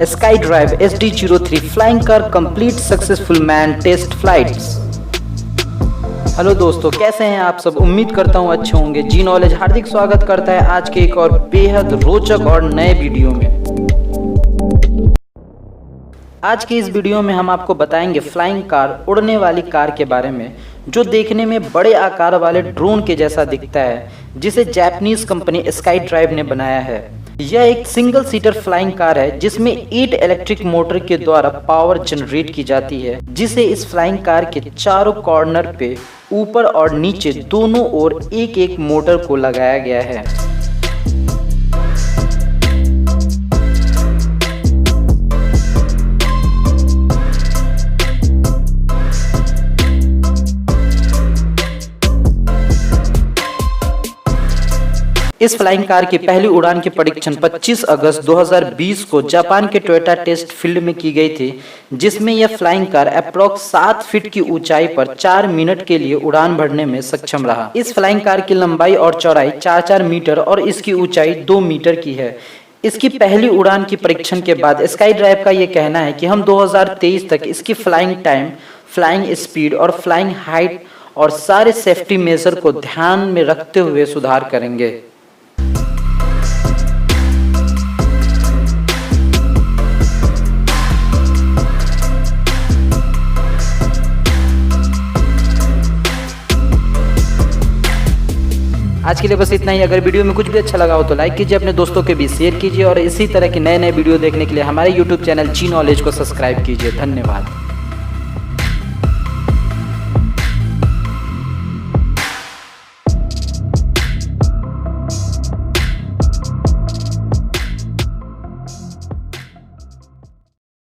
SkyDrive SD-03 flying car complete successful manned test flights। Hello दोस्तों, कैसे हैं आप सब? उम्मीद करता हूं अच्छे होंगे। जी नॉलेज हार्दिक स्वागत करता है आज के एक और बेहद रोचक और नए वीडियो में। आज की इस वीडियो में हम आपको बताएंगे फ्लाइंग कार, उड़ने वाली कार के बारे में, जो देखने में बड़े आकार वाले ड्रोन के जैसा दिखता है, जिसे जापानीज कंपनी SkyDrive ने बनाया है। यह एक सिंगल सीटर फ्लाइंग कार है जिसमें 8 इलेक्ट्रिक मोटर के द्वारा पावर जनरेट की जाती है, जिसे इस फ्लाइंग कार के चारों कॉर्नर पे ऊपर और नीचे दोनों ओर एक एक मोटर को लगाया गया है। इस फ्लाइंग कार की पहली उड़ान की परीक्षण 25 अगस्त 2020 को जापान के टोयोटा टेस्ट फील्ड में की गई थी, जिसमें यह फ्लाइंग कार अप्रॉक्स 7 फीट की ऊंचाई पर 4 मिनट के लिए उड़ान भरने में सक्षम रहा। इस फ्लाइंग कार की लंबाई और चौड़ाई 4-4 मीटर और इसकी ऊंचाई 2 मीटर की है। इसकी पहली उड़ान की परीक्षण के बाद SkyDrive का यह कहना है कि हम 2023 तक इसकी फ्लाइंग टाइम, फ्लाइंग स्पीड और फ्लाइंग हाइट और सारे सेफ्टी मेजर को ध्यान में रखते हुए सुधार करेंगे। आज के लिए बस इतना ही। अगर वीडियो में कुछ भी अच्छा लगा हो तो लाइक कीजिए, अपने दोस्तों के बीच शेयर कीजिए और इसी तरह के नए नए वीडियो देखने के लिए हमारे YouTube चैनल जी नॉलेज को सब्सक्राइब कीजिए। धन्यवाद।